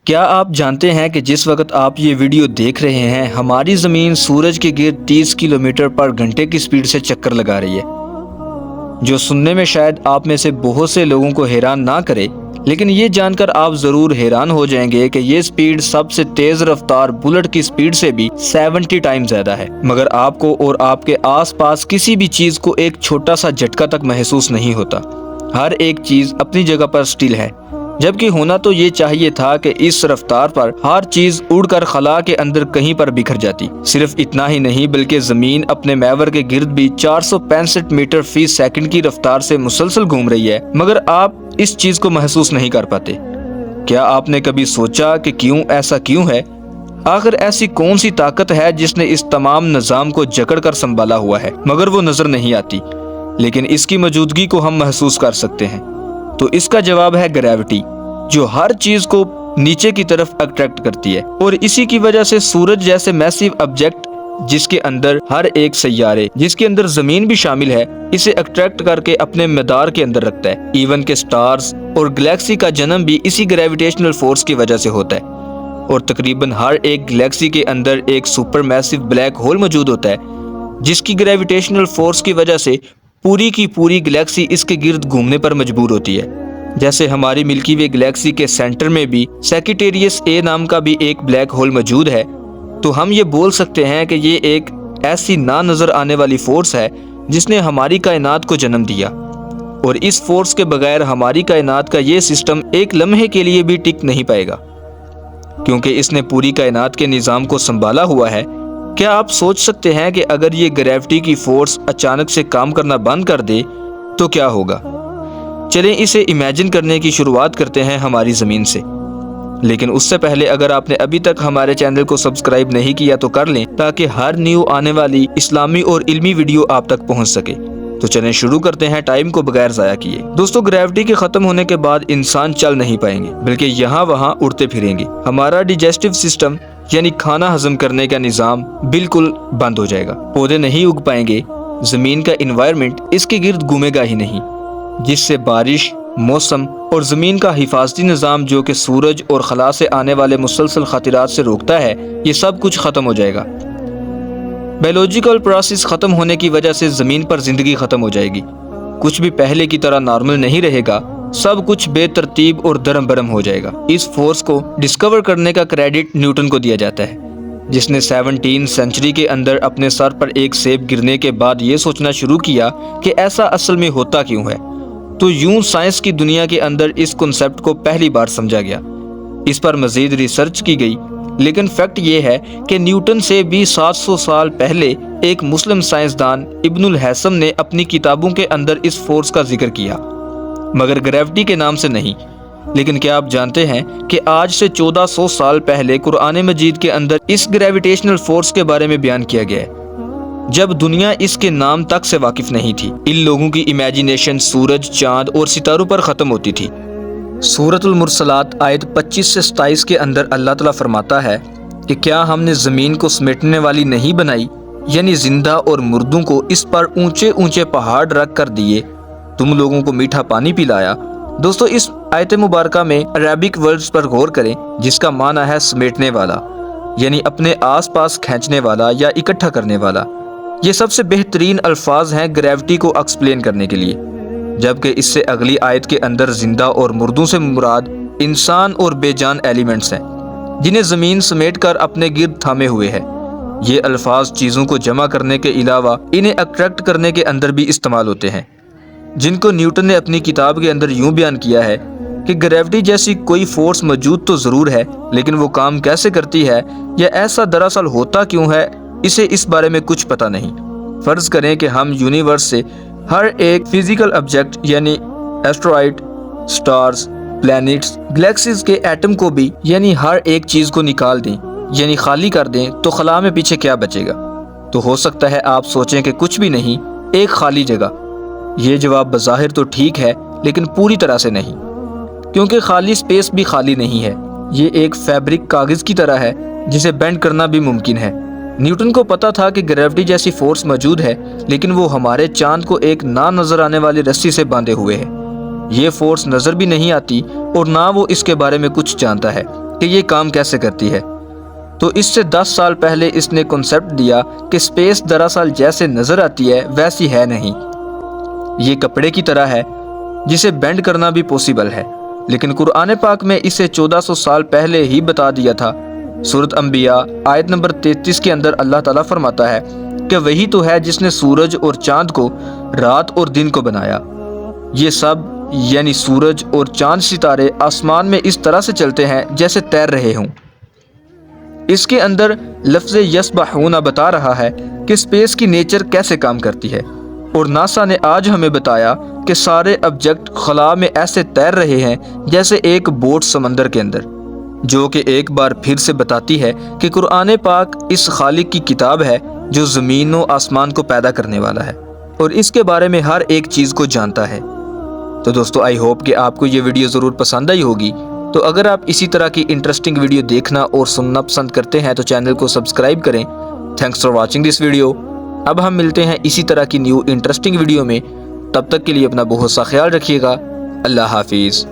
کیا آپ جانتے ہیں کہ جس وقت آپ یہ ویڈیو دیکھ رہے ہیں ہماری زمین سورج کے گرد 30 کلومیٹر پر گھنٹے کی سپیڈ سے چکر لگا رہی ہے، جو سننے میں شاید آپ میں سے بہت سے لوگوں کو حیران نہ کرے، لیکن یہ جان کر آپ ضرور حیران ہو جائیں گے کہ یہ سپیڈ سب سے تیز رفتار بلٹ کی سپیڈ سے بھی 70 ٹائم زیادہ ہے، مگر آپ کو اور آپ کے آس پاس کسی بھی چیز کو ایک چھوٹا سا جھٹکا تک محسوس نہیں ہوتا۔ ہر ایک چیز اپنی جگہ پر سٹل ہے، جبکہ ہونا تو یہ چاہیے تھا کہ اس رفتار پر ہر چیز اڑ کر خلا کے اندر کہیں پر بکھر جاتی۔ صرف اتنا ہی نہیں بلکہ زمین اپنے محور کے گرد بھی 465 میٹر فی سیکنڈ کی رفتار سے مسلسل گھوم رہی ہے، مگر آپ اس چیز کو محسوس نہیں کر پاتے۔ کیا آپ نے کبھی سوچا کہ ایسا کیوں ہے؟ آخر ایسی کون سی طاقت ہے جس نے اس تمام نظام کو جکڑ کر سنبھالا ہوا ہے، مگر وہ نظر نہیں آتی، لیکن اس کی موجودگی کو ہم محسوس کر سکتے ہیں؟ تو اس کا جواب ہے گریوٹی، جو ہر چیز کو نیچے کی طرف اٹریکٹ کرتی ہے، اور اسی کی وجہ سے سورج جیسے میسیو آبجیکٹ جس کے اندر ہر ایک سیارے، جس کے اندر زمین بھی شامل ہے، اسے اٹریکٹ کر کے اپنے مدار کے اندر رکھتا ہے۔ ایون کہ سٹارز اور گلیکسی کا جنم بھی اسی گریویٹیشنل فورس کی وجہ سے ہوتا ہے، اور تقریباً ہر ایک گلیکسی کے اندر ایک سپر میسیو بلیک ہول موجود ہوتا ہے، جس کی گریویٹیشنل فورس کی وجہ سے پوری کی پوری گلیکسی اس کے گرد گھومنے پر مجبور ہوتی ہے۔ جیسے ہماری ملکی وے گلیکسی کے سینٹر میں بھی سیکیٹیریس اے نام کا بھی ایک بلیک ہول موجود ہے، تو ہم یہ بول سکتے ہیں کہ یہ ایک ایسی نہ نظر آنے والی فورس ہے جس نے ہماری کائنات کو جنم دیا، اور اس فورس کے بغیر ہماری کائنات کا یہ سسٹم ایک لمحے کے لیے بھی ٹک نہیں پائے گا، کیونکہ اس نے پوری کائنات کے نظام کو سنبھالا ہوا ہے۔ کیا آپ سوچ سکتے ہیں کہ اگر یہ گریوٹی کی فورس اچانک سے کام کرنا بند کر دے تو کیا ہوگا؟ چلیں اسے امیجن کرنے کی شروعات کرتے ہیں ہماری زمین سے، لیکن اس سے پہلے اگر آپ نے ابھی تک ہمارے چینل کو سبسکرائب نہیں کیا تو کر لیں، تاکہ ہر نیو آنے والی اسلامی اور علمی ویڈیو آپ تک پہنچ سکے۔ تو چلیں شروع کرتے ہیں ٹائم کو بغیر ضائع کیے۔ دوستو، گریوٹی کے ختم ہونے کے بعد انسان چل نہیں پائیں گے، بلکہ یہاں وہاں اڑتے پھریں گے۔ ہمارا ڈائجسٹو سسٹم یعنی کھانا ہضم کرنے کا نظام بالکل بند ہو جائے گا، پودے نہیں اگ پائیں گے، زمین کا انوائرمنٹ اس کے گرد گھومے گا ہی نہیں، جس سے بارش، موسم اور زمین کا حفاظتی نظام جو کہ سورج اور خلا سے آنے والے مسلسل خطرات سے روکتا ہے، یہ سب کچھ ختم ہو جائے گا۔ بائیولوجیکل پروسیس ختم ہونے کی وجہ سے زمین پر زندگی ختم ہو جائے گی، کچھ بھی پہلے کی طرح نارمل نہیں رہے گا، سب کچھ بے ترتیب اور درم برم ہو جائے گا۔ اس فورس کو ڈسکور کرنے کا کریڈٹ نیوٹن کو دیا جاتا ہے، جس نے 17 سینچری کے اندر اپنے سر پر ایک سیب گرنے کے بعد یہ سوچنا شروع کیا کہ ایسا اصل میں ہوتا کیوں ہے۔ تو یوں سائنس کی دنیا کے اندر اس کنسیپٹ کو پہلی بار سمجھا گیا، اس پر مزید ریسرچ کی گئی، لیکن فیکٹ یہ ہے کہ نیوٹن سے بھی 700 سال پہلے ایک مسلم سائنسدان ابن الہیثم نے اپنی کتابوں کے اندر اس فورس کا ذکر کیا، مگر گریوٹی کے نام سے نہیں۔ لیکن کیا آپ جانتے ہیں کہ آج سے 1400 سال پہلے قرآن مجید کے اندر اس گریویٹیشنل فورس کے بارے میں بیان کیا گیا ہے، جب دنیا اس کے نام تک سے واقف نہیں تھی۔ ان لوگوں کی امیجینیشن سورج، چاند اور ستاروں پر ختم ہوتی تھی۔ سورۃ المرسلات آیت 25 سے 27 کے اندر اللہ تعالیٰ فرماتا ہے کہ کیا ہم نے زمین کو سمیٹنے والی نہیں بنائی، یعنی زندہ اور مردوں کو اس پر اونچے اونچے پہاڑ رکھ کر دیے، تم لوگوں کو میٹھا پانی پلایا۔ دوستو، اس آیت مبارکہ میں عربک ورڈز پر غور کریں، جس کا معنی ہے سمیٹنے والا، یعنی اپنے آس پاس کھینچنے والا یا اکٹھا کرنے والا۔ یہ سب سے بہترین الفاظ ہیں گریوٹی کو ایکسپلین کرنے کے لیے، جبکہ اس سے اگلی آیت کے اندر زندہ اور مردوں سے مراد انسان اور بے جان ایلیمنٹس ہیں، جنہیں زمین سمیٹ کر اپنے گرد تھامے ہوئے ہے۔ یہ الفاظ چیزوں کو جمع کرنے کے علاوہ انہیں اٹریکٹ کرنے کے اندر بھی استعمال ہوتے ہیں، جن کو نیوٹن نے اپنی کتاب کے اندر یوں بیان کیا ہے کہ گریوٹی جیسی کوئی فورس موجود تو ضرور ہے، لیکن وہ کام کیسے کرتی ہے یا ایسا دراصل ہوتا کیوں ہے، اسے اس بارے میں کچھ پتہ نہیں۔ فرض کریں کہ ہم یونیورس سے ہر ایک فزیکل آبجیکٹ یعنی ایسٹرائڈ، سٹارز، پلینٹس، گلیکسیز کے ایٹم کو بھی یعنی ہر ایک چیز کو نکال دیں یعنی خالی کر دیں، تو خلا میں پیچھے کیا بچے گا؟ تو ہو سکتا ہے آپ سوچیں کہ کچھ بھی نہیں، ایک خالی جگہ۔ یہ جواب بظاہر تو ٹھیک ہے، لیکن پوری طرح سے نہیں، کیونکہ خالی سپیس بھی خالی نہیں ہے، یہ ایک فیبرک کاغذ کی طرح ہے جسے بینڈ کرنا بھی ممکن ہے۔ نیوٹن کو پتا تھا کہ گریوٹی جیسی فورس موجود ہے، لیکن وہ ہمارے چاند کو ایک نہ نظر آنے والی رسی سے باندھے ہوئے ہے۔ یہ فورس نظر بھی نہیں آتی اور نہ وہ اس کے بارے میں کچھ جانتا ہے، کہ یہ کام کیسے کرتی ہے، تو اس سے 10 سال پہلے اس نے کنسیپٹ دیا کہ سپیس دراصل جیسے نظر آتی ہے ویسی ہے نہیں، یہ کپڑے کی طرح ہے جسے بینڈ کرنا بھی پوسیبل ہے، لیکن قرآن پاک میں اسے 1400 سال پہلے ہی بتا دیا تھا۔ سورۃ انبیاء آیت نمبر 33 کے اندر اللہ تعالیٰ فرماتا ہے کہ وہی تو ہے جس نے سورج اور چاند کو رات اور دن کو بنایا، یہ سب یعنی سورج اور چاند ستارے آسمان میں اس طرح سے چلتے ہیں جیسے تیر رہے ہوں۔ اس کے اندر لفظ یسبحون بتا رہا ہے کہ سپیس کی نیچر کیسے کام کرتی ہے، اور ناسا نے آج ہمیں بتایا کہ سارے آبجیکٹ خلا میں ایسے تیر رہے ہیں جیسے ایک بوٹ سمندر کے اندر، جو کہ ایک بار پھر سے بتاتی ہے کہ قرآن پاک اس خالق کی کتاب ہے جو زمین و آسمان کو پیدا کرنے والا ہے اور اس کے بارے میں ہر ایک چیز کو جانتا ہے۔ تو دوستو آئی ہوپ کہ آپ کو یہ ویڈیو ضرور پسند آئی ہوگی، تو اگر آپ اسی طرح کی انٹرسٹنگ ویڈیو دیکھنا اور سننا پسند کرتے ہیں تو چینل کو سبسکرائب کریں۔ Thanks for watching this video. اب ہم ملتے ہیں اسی طرح کی نیو انٹرسٹنگ ویڈیو میں، تب تک کے لیے اپنا بہت سا خیال رکھیے گا۔ اللہ حافظ۔